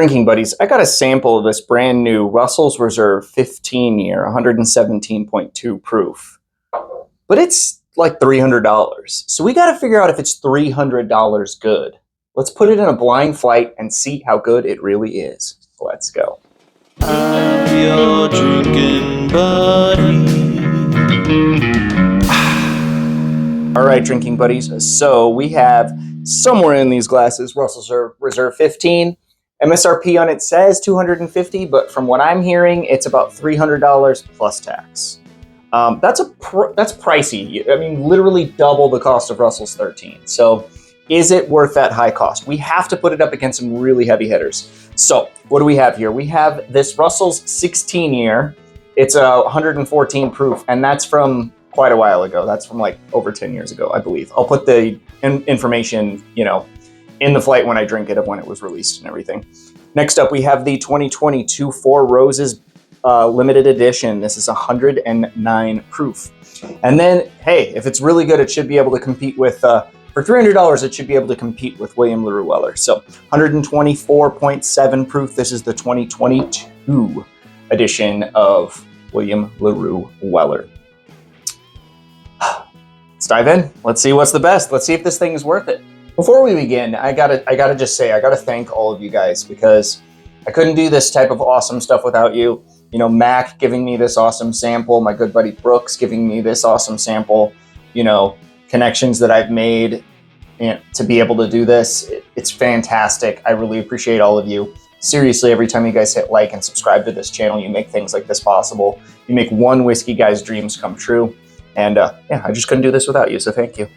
Drinking buddies, I got a sample of this brand new Russell's Reserve 15 year, 117.2 proof. But it's like $300. So we got to figure out if it's $300 good. Let's put it in a blind flight and see how good it really is. Let's go. I'm your drinking buddy. All right, drinking buddies. So we have somewhere in these glasses Russell's Reserve 15. MSRP on it says $250, but from what I'm hearing, it's about $300 plus tax. That's pricey. I mean, literally double the cost of Russell's 13. So is it worth that high cost? We have to put it up against some really heavy hitters. So what do we have here? We have this Russell's 16 year. It's a 114 proof, and that's from quite a while ago. That's from like over 10 years ago, I believe. I'll put the information, in the flight when I drink it of when it was released and everything. Next up, we have the 2022 Four Roses limited edition. This is 109 proof. And then, hey, if it's really good, it should be able to compete with, for $300, it should be able to compete with William LaRue Weller. So 124.7 proof. This is the 2022 edition of William LaRue Weller. Let's dive in. Let's see what's the best. Let's see if this thing is worth it. Before we begin, I gotta just say, I gotta thank all of you guys, because I couldn't do this type of awesome stuff without you. Mac giving me this awesome sample, my good buddy Brooks giving me this awesome sample, connections that I've made to be able to do this. It's fantastic. I really appreciate all of you. Seriously, every time you guys hit like and subscribe to this channel, you make things like this possible. You make one whiskey guy's dreams come true. And I just couldn't do this without you, so thank you.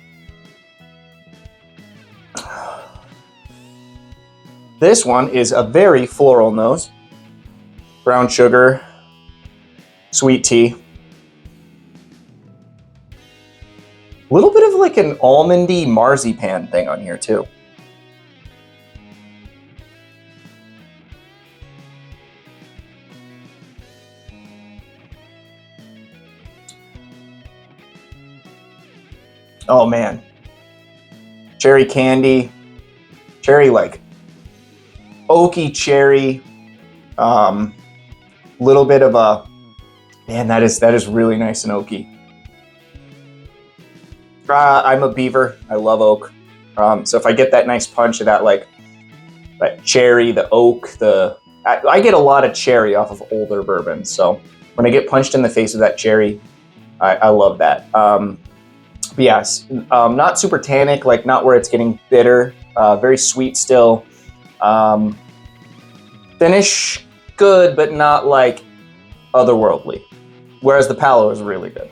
This one is a very floral nose. Brown sugar, sweet tea. A little bit of like an almondy marzipan thing on here too. Oh man. Cherry candy. Cherry like oaky cherry, little bit of a, man, that is really nice and oaky. I'm a beaver. I love oak. So if I get that nice punch of that, like that cherry, the oak, I get a lot of cherry off of older bourbon. So when I get punched in the face of that cherry, I love that. But yes, not super tannic, like not where it's getting bitter. Very sweet still. Finish good, but not like otherworldly. Whereas the palo is really good.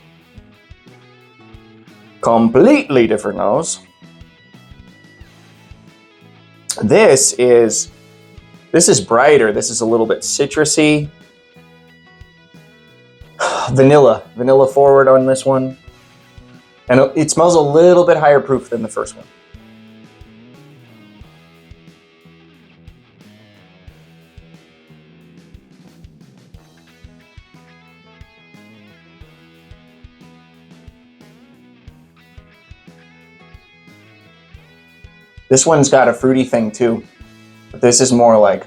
Completely different nose. This is brighter. This is a little bit citrusy. Vanilla forward on this one. And it smells a little bit higher proof than the first one. This one's got a fruity thing too, but this is more like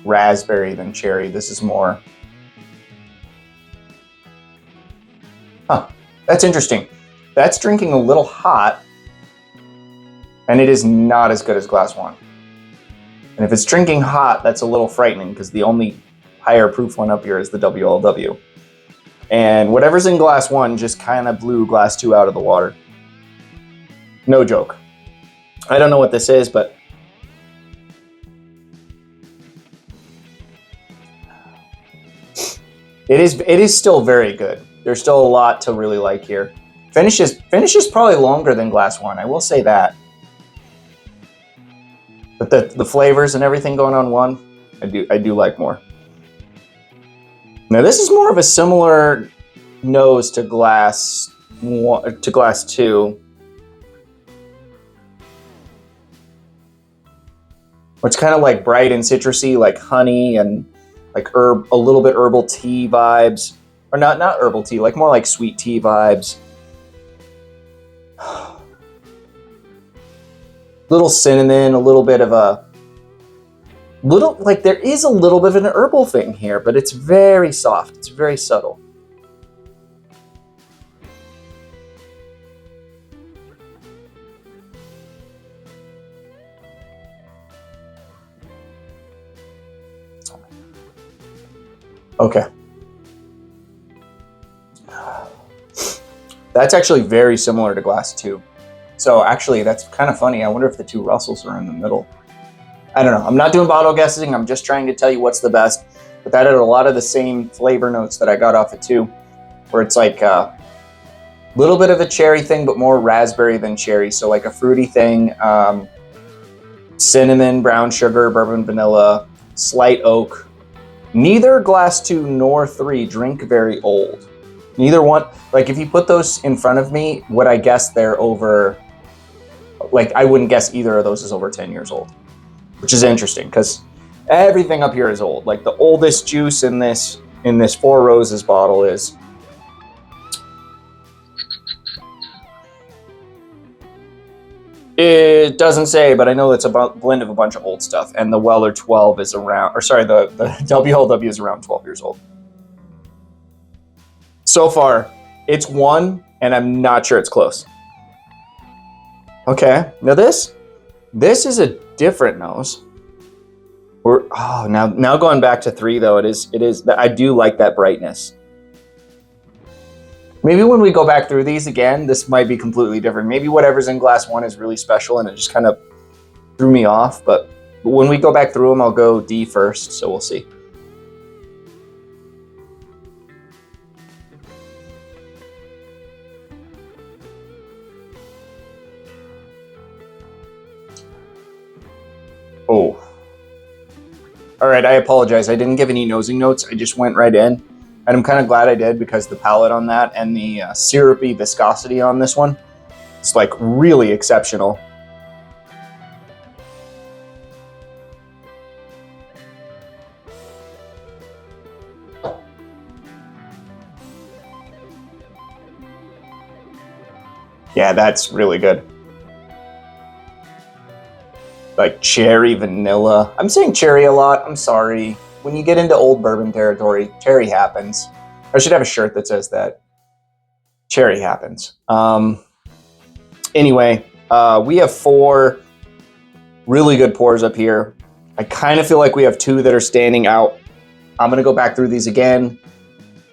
raspberry than cherry. This is more, that's interesting. That's drinking a little hot, and it is not as good as glass one. And if it's drinking hot, that's a little frightening, because the only higher proof one up here is the WLW. And whatever's in glass one just kind of blew glass two out of the water. No joke. I don't know what this is, but it is still very good. There's still a lot to really like here. Finish is probably longer than glass one, I will say that. But the flavors and everything going on one, I do like more. Now this is more of a similar nose to glass two. It's kind of like bright and citrusy, like honey and like a little bit herbal tea vibes. Or not herbal tea, like more like sweet tea vibes. Little cinnamon, a little bit of a Little, like there is a little bit of an herbal thing here, but it's very soft. It's very subtle. Okay. That's actually very similar to glass 2. So actually, that's kind of funny. I wonder if the two Russells are in the middle. I don't know. I'm not doing bottle guessing. I'm just trying to tell you what's the best. But that had a lot of the same flavor notes that I got off it 2, where it's like a little bit of a cherry thing, but more raspberry than cherry. So like a fruity thing, cinnamon, brown sugar, bourbon, vanilla, slight oak. Neither glass 2 nor 3 drink very old. Neither one, like if you put those in front of me, would I guess they're over, like I wouldn't guess either of those is over 10 years old, which is interesting because everything up here is old. Like the oldest juice in this Four Roses bottle is it doesn't say, but I know it's a blend of a bunch of old stuff. And the Weller 12 is around, or sorry, the WLW is around 12 years old. So far, it's 1, and I'm not sure it's close. Okay, now this is a different nose. Now going back to 3 though, it is I do like that brightness. Maybe when we go back through these again, this might be completely different. Maybe whatever's in glass 1 is really special and it just kind of threw me off. But when we go back through them, I'll go D first, so we'll see. Oh. All right, I apologize. I didn't give any nosing notes. I just went right in. And I'm kind of glad I did because the palate on that and the syrupy viscosity on this one, it's like really exceptional. Yeah, that's really good. Like cherry, vanilla. I'm saying cherry a lot. I'm sorry. When you get into old bourbon territory, cherry happens. I should have a shirt that says that. Cherry happens. Anyway, we have 4 really good pours up here. I kind of feel like we have 2 that are standing out. I'm going to go back through these again.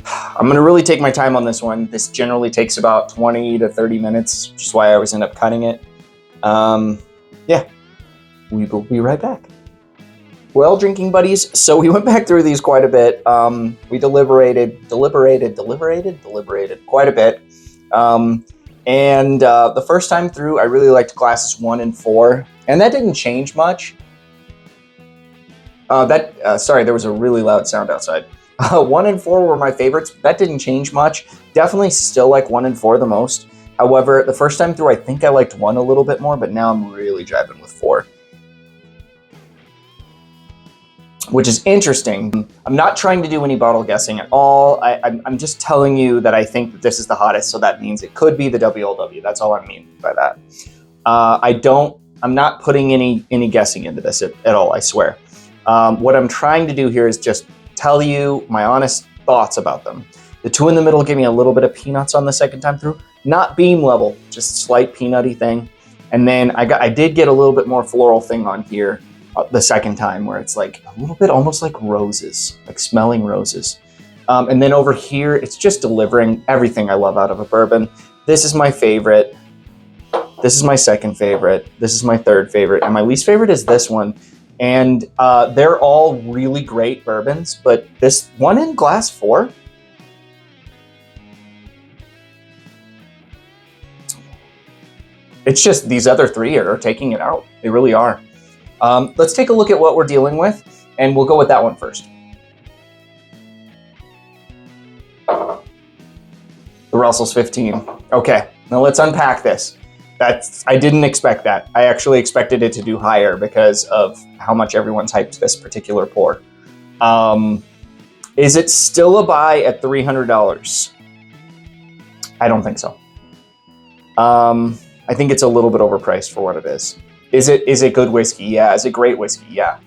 I'm going to really take my time on this one. This generally takes about 20 to 30 minutes, which is why I always end up cutting it. Yeah, we will be right back. Well, drinking buddies, so we went back through these quite a bit. We deliberated quite a bit. And the first time through, I really liked glasses 1 and 4, and that didn't change much. Sorry, there was a really loud sound outside. 1 and 4 were my favorites. That didn't change much. Definitely still like 1 and 4 the most. However, the first time through, I think I liked 1 a little bit more, but now I'm really driving with 4. Which is interesting. I'm not trying to do any bottle guessing at all. I'm just telling you that I think that this is the hottest, so that means it could be the WLW. That's all I mean by that. I'm not putting any guessing into this at all, I swear. What I'm trying to do here is just tell you my honest thoughts about them. The 2 in the middle gave me a little bit of peanuts on the second time through. Not beam level, just slight peanutty thing. And then I did get a little bit more floral thing on here the second time, where it's like a little bit almost like roses, like smelling roses. And then over here, it's just delivering everything I love out of a bourbon. This is my favorite. This is my second favorite. This is my third favorite. And my least favorite is this one. And they're all really great bourbons, but this one in glass 4, it's just these other 3 are taking it out. They really are. Let's take a look at what we're dealing with, and we'll go with that one first. The Russell's 15. Okay, now let's unpack this. I didn't expect that. I actually expected it to do higher because of how much everyone's hyped this particular pour. Is it still a buy at $300? I don't think so. I think it's a little bit overpriced for what it is. Is it good whiskey? Yeah. Is it great whiskey? Yeah.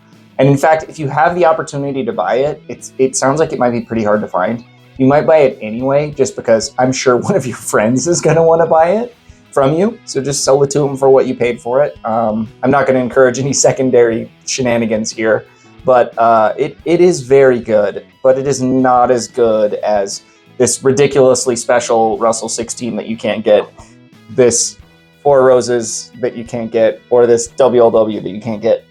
And in fact, if you have the opportunity to buy it, it sounds like it might be pretty hard to find. You might buy it anyway, just because I'm sure one of your friends is going to want to buy it from you. So just sell it to them for what you paid for it. I'm not going to encourage any secondary shenanigans here, but it is very good, but it is not as good as this ridiculously special Russell 16 that you can't get, this Four Roses that you can't get, or this WLW that you can't get.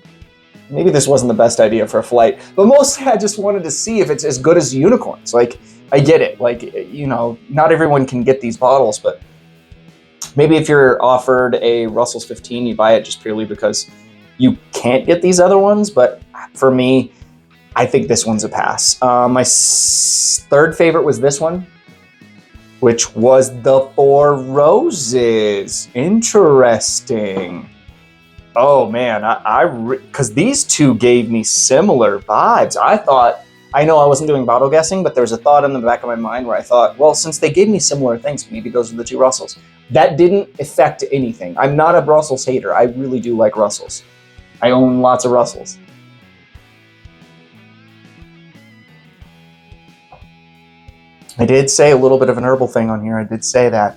Maybe this wasn't the best idea for a flight, but mostly I just wanted to see if it's as good as unicorns. Like, I get it. Like, you know, not everyone can get these bottles, but maybe if you're offered a Russell's 15, you buy it just purely because you can't get these other ones. But for me, I think this one's a pass. My third favorite was this one, which was the Four Roses. Interesting. Oh man, because these two gave me similar vibes. I know I wasn't doing bottle guessing, but there was a thought in the back of my mind where I thought, well, since they gave me similar things, maybe those are the two Russells. That didn't affect anything. I'm not a Russells hater. I really do like Russells. I own lots of Russells. I did say a little bit of an herbal thing on here. I did say that.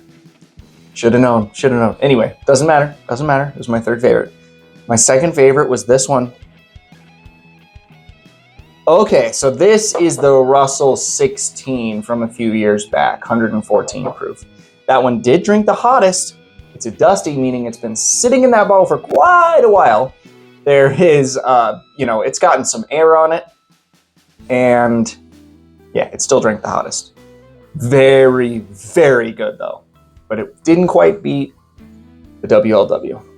Should have known. Anyway, doesn't matter. It was my third favorite. My second favorite was this one. Okay, so this is the Russell 16 from a few years back, 114 proof. That one did drink the hottest. It's a dusty, meaning it's been sitting in that bottle for quite a while. There is, it's gotten some air on it. And yeah, it still drank the hottest. Very, very good though. But it didn't quite beat the WLW.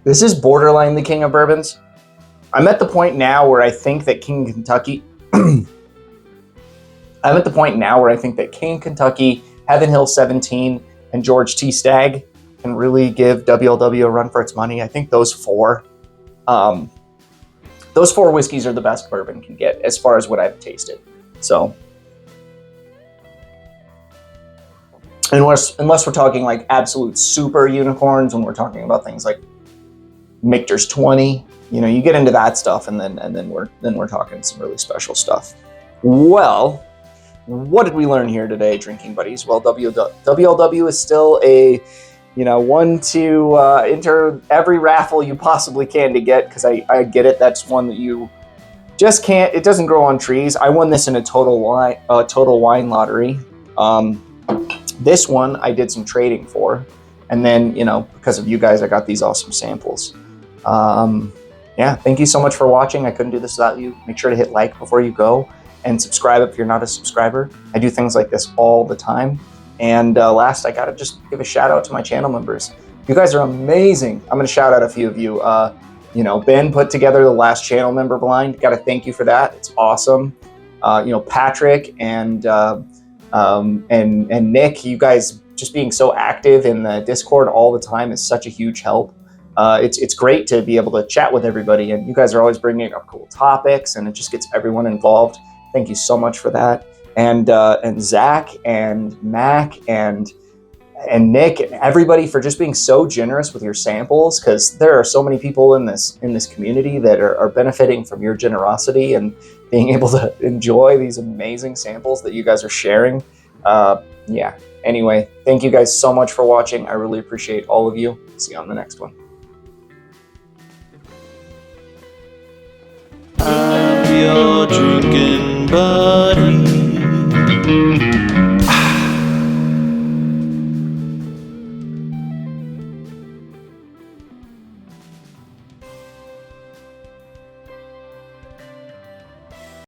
This is borderline the king of bourbons. I'm at the point now where I think that King Kentucky, Heaven Hill 17, and George T. Stagg can really give WLW a run for its money. I think those four whiskeys are the best bourbon can get as far as what I've tasted. So, unless we're talking like absolute super unicorns, when we're talking about things like Michter's 20, you get into that stuff, and then we're talking some really special stuff. Well, what did we learn here today, drinking buddies? Well, WLW is still a one to enter every raffle you possibly can to get, because I get it. That's one that you just can't. It doesn't grow on trees. I won this in a total wine lottery. This one I did some trading for, and then because of you guys, I got these awesome samples. Yeah, thank you so much for watching. I couldn't do this without you. Make sure to hit like before you go, and subscribe if you're not a subscriber. I do things like this all the time. And last, I gotta just give a shout out to my channel members. You guys are amazing. I'm gonna shout out a few of you. Ben put together the last channel member blind. Gotta thank you for that. It's awesome. Patrick and Nick, you guys just being so active in the Discord all the time is such a huge help. It's great to be able to chat with everybody, and you guys are always bringing up cool topics, and it just gets everyone involved. Thank you so much for that. And Zach and Mac and Nick and everybody for just being so generous with your samples, because there are so many people in this community that are benefiting from your generosity and being able to enjoy these amazing samples that you guys are sharing. Yeah. Anyway, thank you guys so much for watching. I really appreciate all of you. See you on the next one. I'm your drinking buddy.